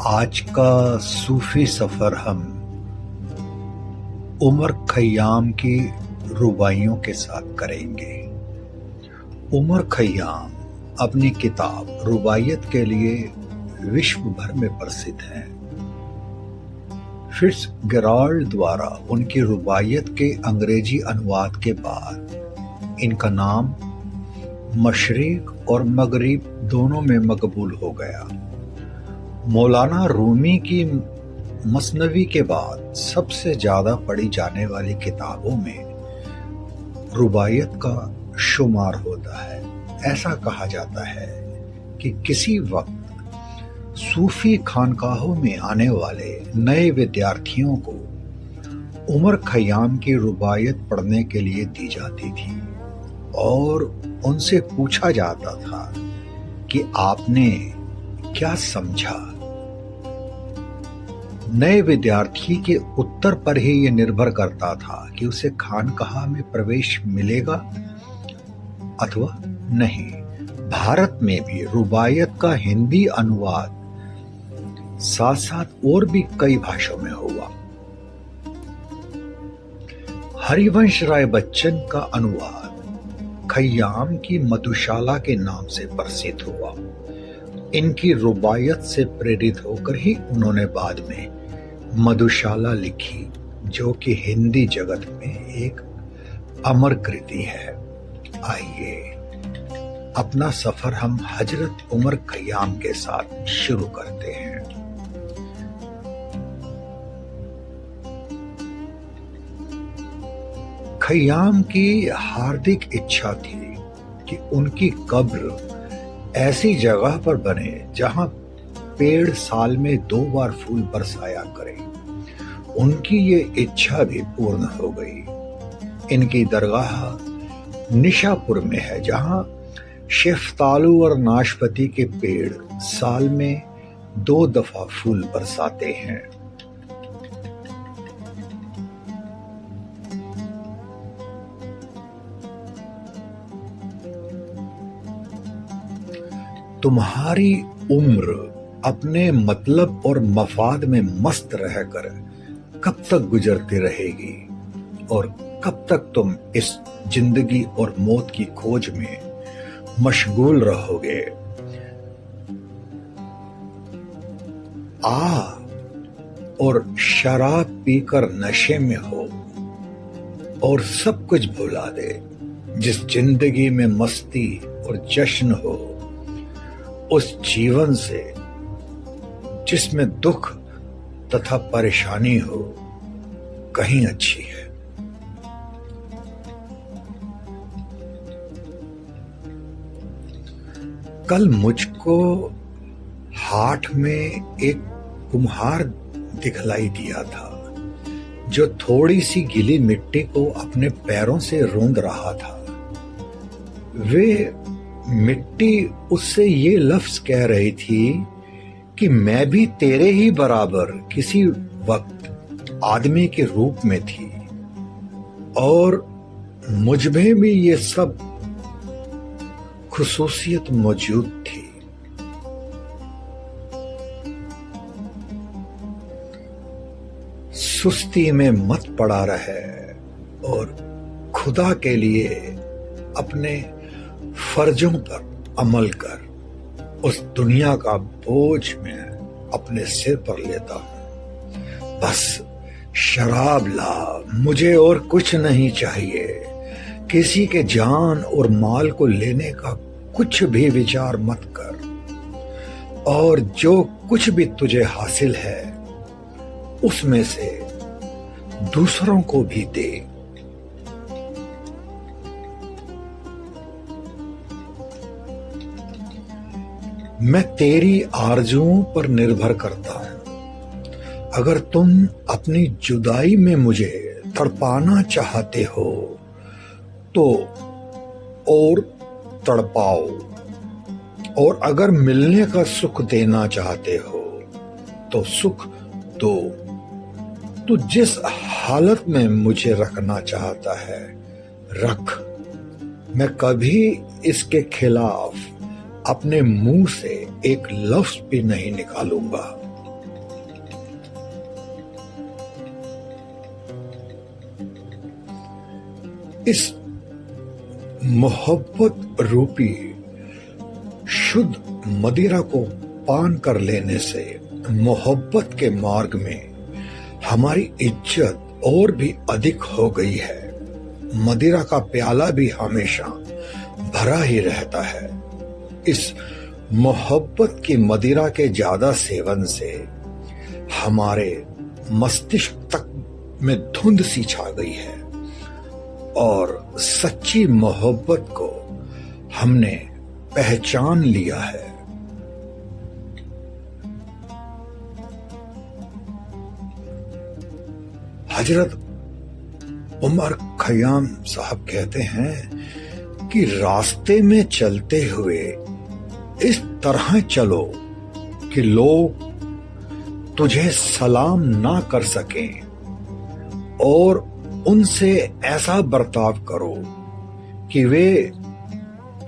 आज का सूफी सफर हम उमर खय्याम की रुबाइयों के साथ करेंगे। उमर खय्याम अपनी किताब रुबाइयत के लिए विश्व भर में प्रसिद्ध हैं। फिट्जगेराल्ड द्वारा उनकी रुबाइयत के अंग्रेजी अनुवाद के बाद इनका नाम मशरिक और मगरिब दोनों में मकबूल हो गया। मौलाना रूमी की मसनवी के बाद सबसे ज्यादा पढ़ी जाने वाली किताबों में रुबाइयत का शुमार होता है। ऐसा कहा जाता है कि किसी वक्त सूफी खानकाहों में आने वाले नए विद्यार्थियों को उमर खय्याम की रुबाइयत पढ़ने के लिए दी जाती थी और उनसे पूछा जाता था कि आपने क्या समझा। नए विद्यार्थी के उत्तर पर ही यह निर्भर करता था कि उसे खानकाह में प्रवेश मिलेगा अथवा नहीं। भारत में भी रुबाइयत का हिंदी अनुवाद साथ साथ और भी कई भाषाओं में हुआ। हरिवंश राय बच्चन का अनुवाद खय्याम की मधुशाला के नाम से प्रसिद्ध हुआ। इनकी रुबाइयत से प्रेरित होकर ही उन्होंने बाद में मधुशाला लिखी, जो कि हिंदी जगत में एक अमर कृति है। आइए अपना सफर हम हजरत उमर खय्याम के साथ शुरू करते हैं। खय्याम की हार्दिक इच्छा थी कि उनकी कब्र ऐसी जगह पर बने जहां पेड़ साल में 2 बार फूल बरसाया करे। उनकी ये इच्छा भी पूर्ण हो गई। इनकी दरगाह निशापुर में है, जहां शेफतालू और नाशपति के पेड़ साल में 2 दफा फूल बरसाते हैं। तुम्हारी उम्र अपने मतलब और मफाद में मस्त रहकर कब तक गुजरती रहेगी और कब तक तुम इस जिंदगी और मौत की खोज में मशगूल रहोगे। आ और शराब पीकर नशे में हो और सब कुछ भुला दे। जिस जिंदगी में मस्ती और जश्न हो, उस जीवन से जिसमें दुख तथा परेशानी हो, कहीं अच्छी है। कल मुझको हाट में एक कुम्हार दिखलाई दिया था, जो थोड़ी सी गीली मिट्टी को अपने पैरों से रोंद रहा था। वे मिट्टी उससे ये लफ्ज कह रही थी कि मैं भी तेरे ही बराबर किसी वक्त आदमी के रूप में थी और मुझ में भी ये सब खुसूसियत मौजूद थी। सुस्ती में मत पड़ा रहे और खुदा के लिए अपने फर्जों पर अमल कर। उस दुनिया का बोझ मैं अपने सिर पर लेता हूं। बस शराब ला, मुझे और कुछ नहीं चाहिए। किसी के जान और माल को लेने का कुछ भी विचार मत कर और जो कुछ भी तुझे हासिल है उसमें से दूसरों को भी दे। मैं तेरी आरजुओं पर निर्भर करता हूं। अगर तुम अपनी जुदाई में मुझे तड़पाना चाहते हो तो और तड़पाओ, और अगर मिलने का सुख देना चाहते हो तो सुख दो। तू जिस हालत में मुझे रखना चाहता है रख। मैं कभी इसके खिलाफ अपने मुंह से एक लफ्ज भी नहीं निकालूंगा। इस मोहब्बत रूपी शुद्ध मदिरा को पान कर लेने से मोहब्बत के मार्ग में हमारी इज्जत और भी अधिक हो गई है। मदिरा का प्याला भी हमेशा भरा ही रहता है। इस मोहब्बत की मदिरा के ज्यादा सेवन से हमारे मस्तिष्क तक में धुंध सी छा गई है और सच्ची मोहब्बत को हमने पहचान लिया है। हजरत उमर खयाम साहब कहते हैं कि रास्ते में चलते हुए इस तरह चलो कि लोग तुझे सलाम ना कर सकें और उनसे ऐसा बर्ताव करो कि वे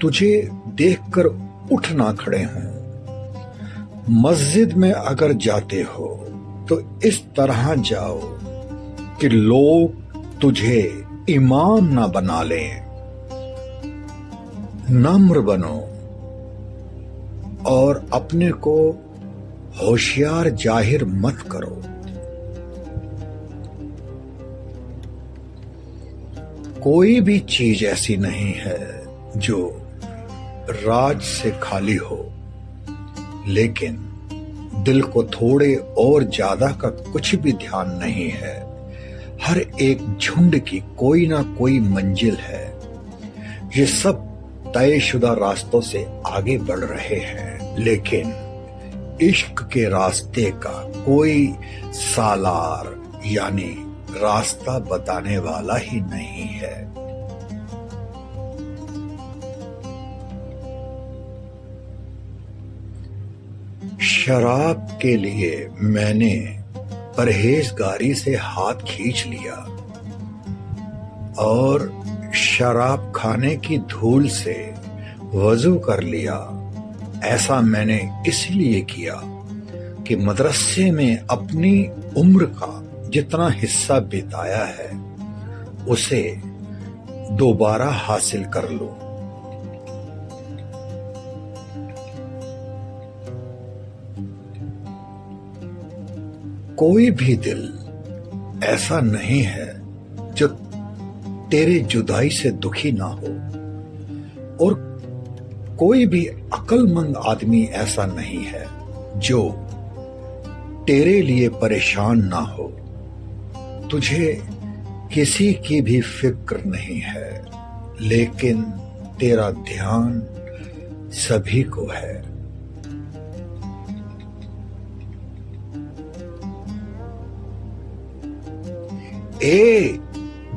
तुझे देखकर उठ ना खड़े हों। मस्जिद में अगर जाते हो तो इस तरह जाओ कि लोग तुझे इमाम ना बना लें। नम्र बनो और अपने को होशियार जाहिर मत करो। कोई भी चीज ऐसी नहीं है जो राज से खाली हो, लेकिन दिल को थोड़े और ज्यादा का कुछ भी ध्यान नहीं है। हर एक झुंड की कोई ना कोई मंजिल है। ये सब तयशुदा रास्तों से आगे बढ़ रहे हैं, लेकिन इश्क के रास्ते का कोई सालार यानी रास्ता बताने वाला ही नहीं है। शराब के लिए मैंने परहेजगारी से हाथ खींच लिया और शराब खाने की धूल से वजू कर लिया। ऐसा मैंने इसलिए किया कि मदरसे में अपनी उम्र का जितना हिस्सा बिताया है उसे दोबारा हासिल कर लो। कोई भी दिल ऐसा नहीं है जो तेरे जुदाई से दुखी ना हो और कोई भी अक्लमंद आदमी ऐसा नहीं है जो तेरे लिए परेशान ना हो। तुझे किसी की भी फिक्र नहीं है, लेकिन तेरा ध्यान सभी को है। ए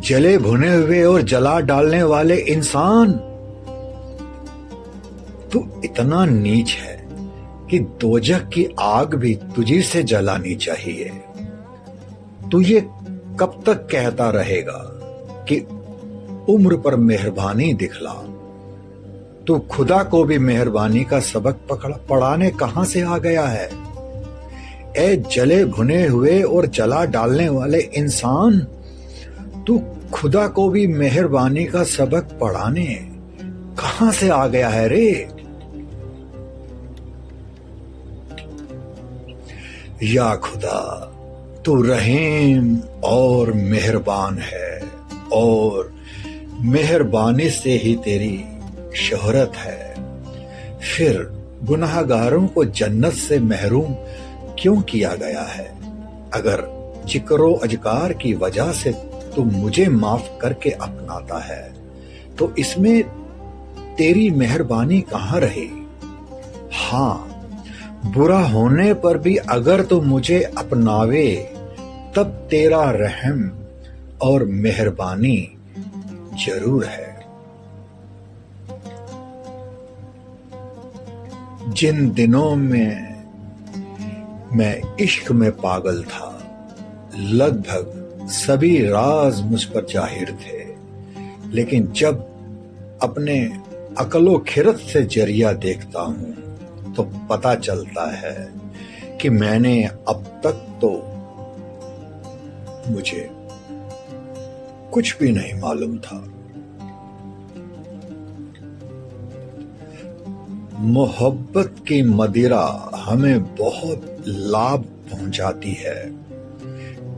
जले भुने हुए और जला डालने वाले इंसान, तू इतना नीच है कि दोजख की आग भी तुझी से जलानी चाहिए। तू ये कब तक कहता रहेगा कि उम्र पर मेहरबानी दिखला? तू खुदा को भी मेहरबानी का सबक पढ़ाने कहां से आ गया है? ए जले भुने हुए और जला डालने वाले इंसान, तू खुदा को भी मेहरबानी का सबक पढ़ाने कहां से आ गया है रे? या खुदा, तू रहीम और मेहरबान है और मेहरबानी से ही तेरी शोहरत है। फिर गुनाहगारों को जन्नत से महरूम क्यों किया गया है? अगर जिक्रो अजकार की वजह से तू मुझे माफ करके अपनाता है तो इसमें तेरी मेहरबानी कहां रही? हाँ, बुरा होने पर भी अगर तू मुझे अपनावे तब तेरा रहम और मेहरबानी जरूर है। जिन दिनों में मैं इश्क में पागल था, लगभग सभी राज मुझ पर जाहिर थे, लेकिन जब अपने अकलो खिरत से जरिया देखता हूं तो पता चलता है कि मैंने अब तक तो मुझे कुछ भी नहीं मालूम था। मोहब्बत की मदिरा हमें बहुत लाभ पहुंचाती है।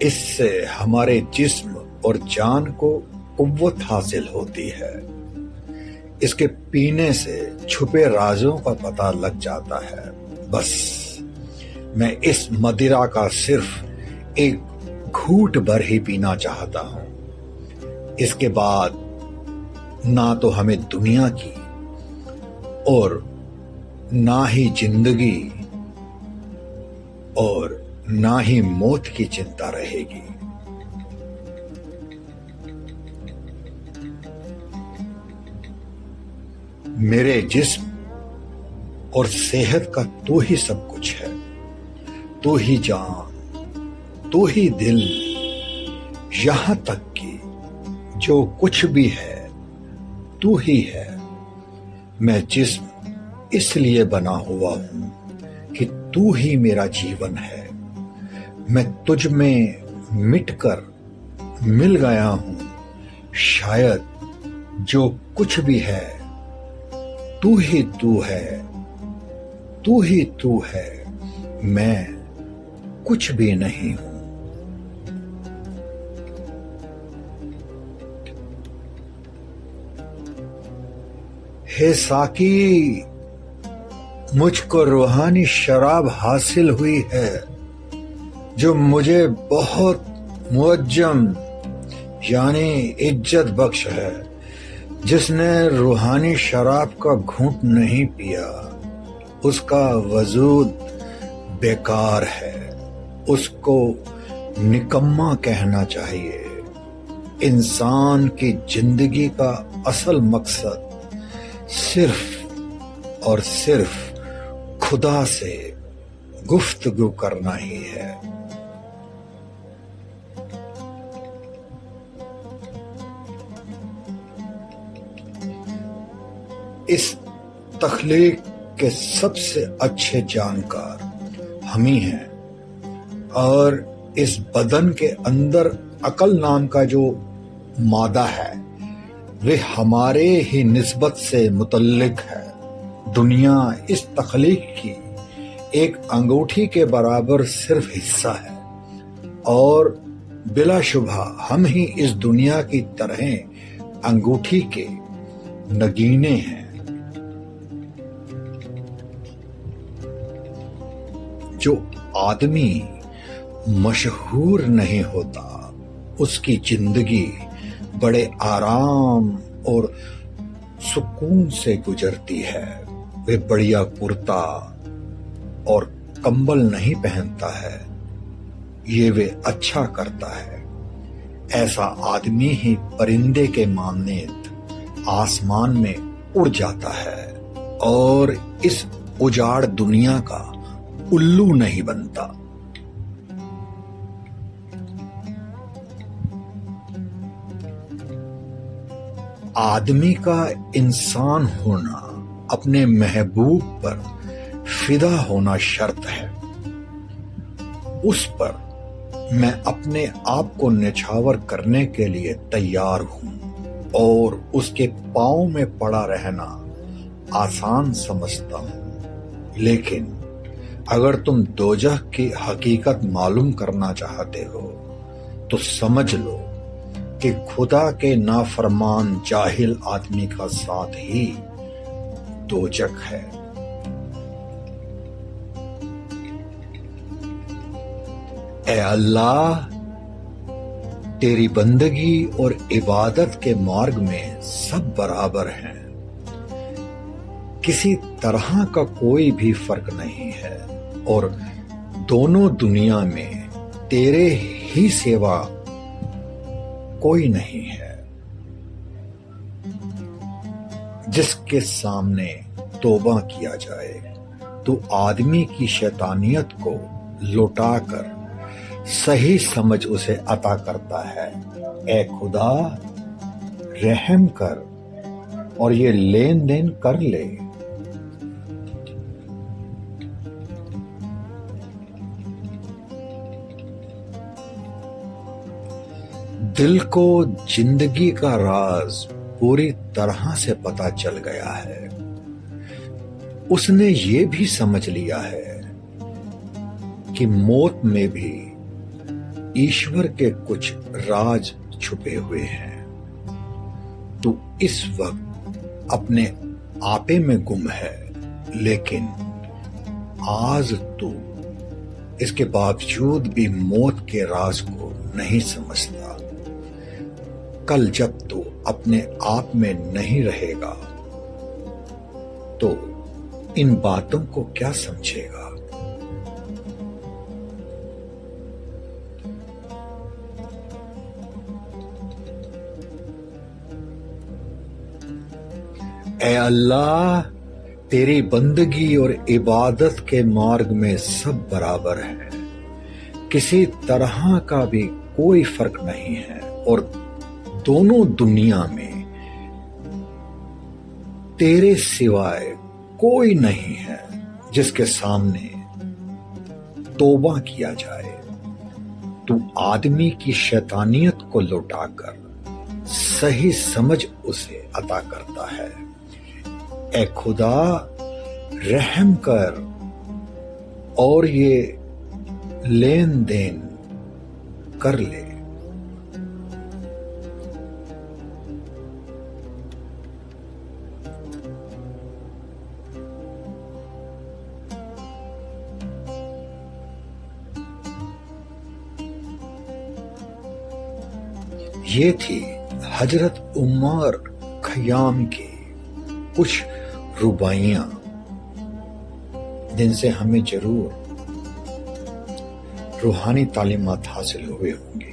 इससे हमारे जिस्म और जान को कुव्वत हासिल होती है। इसके पीने से छुपे राजों का पता लग जाता है। बस मैं इस मदिरा का सिर्फ एक घूंट भर ही पीना चाहता हूं। इसके बाद ना तो हमें दुनिया की और ना ही जिंदगी और ना ही मौत की चिंता रहेगी। मेरे जिस्म और सेहत का तू ही सब कुछ है। तू ही जान, तू ही दिल, यहां तक कि जो कुछ भी है तू ही है। मैं जिस्म इसलिए बना हुआ हूं कि तू ही मेरा जीवन है। मैं तुझ में मिटकर मिल गया हूं। शायद जो कुछ भी है तू ही तू है, तू ही तू है। मैं कुछ भी नहीं हूं। हे साकी, मुझको रूहानी शराब हासिल हुई है जो मुझे बहुत मुअज्जम यानी इज्जत बख्श है। जिसने रूहानी शराब का घूंट नहीं पिया उसका वजूद बेकार है। उसको निकम्मा कहना चाहिए। इंसान की जिंदगी का असल मकसद सिर्फ और सिर्फ खुदा से गुफ्तगू करना ही है। इस तख्लीक के सबसे अच्छे जानकार हम ही हैं और इस बदन के अंदर अकल नाम का जो मादा है वे हमारे ही निस्बत से मुतल्लिक है। दुनिया इस तख्लीक की एक अंगूठी के बराबर सिर्फ हिस्सा है और बिलाशुबहा हम ही इस दुनिया की तरह अंगूठी के नगीने हैं। जो आदमी मशहूर नहीं होता उसकी जिंदगी बड़े आराम और सुकून से गुजरती है। वे बढ़िया कुर्ता और कंबल नहीं पहनता है, ये वे अच्छा करता है। ऐसा आदमी ही परिंदे के माननेत आसमान में उड़ जाता है और इस उजाड़ दुनिया का उल्लू नहीं बनता। आदमी का इंसान होना अपने महबूब पर फिदा होना शर्त है। उस पर मैं अपने आप को निछावर करने के लिए तैयार हूं और उसके पांव में पड़ा रहना आसान समझता हूं। लेकिन अगर तुम दोजख की हकीकत मालूम करना चाहते हो तो समझ लो कि खुदा के नाफरमान जाहिल आदमी का साथ ही दोजख है। ए अल्लाह, तेरी बंदगी और इबादत के मार्ग में सब बराबर हैं। किसी तरह का कोई भी फर्क नहीं है और दोनों दुनिया में तेरे ही सेवा कोई नहीं है। जिसके सामने तौबा किया जाए तो आदमी की शैतानियत को लौटाकर सही समझ उसे अता करता है। ए खुदा, रहम कर और ये लेन देन कर ले। दिल को जिंदगी का राज पूरी तरह से पता चल गया है। उसने ये भी समझ लिया है कि मौत में भी ईश्वर के कुछ राज छुपे हुए हैं। तू इस वक्त अपने आपे में गुम है, लेकिन आज तू इसके बावजूद भी मौत के राज को नहीं समझता। कल जब तू अपने आप में नहीं रहेगा तो इन बातों को क्या समझेगा? ऐ अल्लाह, तेरी बंदगी और इबादत के मार्ग में सब बराबर है, किसी तरह का भी कोई फर्क नहीं है और दोनों दुनिया में तेरे सिवाय कोई नहीं है जिसके सामने तौबा किया जाए। तू आदमी की शैतानियत को लौटाकर सही समझ उसे अता करता है। ऐ खुदा, रहम कर और ये लेन देन कर ले। ये थी हजरत उमर खयाम की कुछ रुबाइयां, जिनसे हमें जरूर रूहानी तालीमात हासिल हुए होंगे।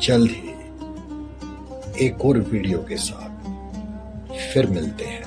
जल्द ही एक और वीडियो के साथ फिर मिलते हैं।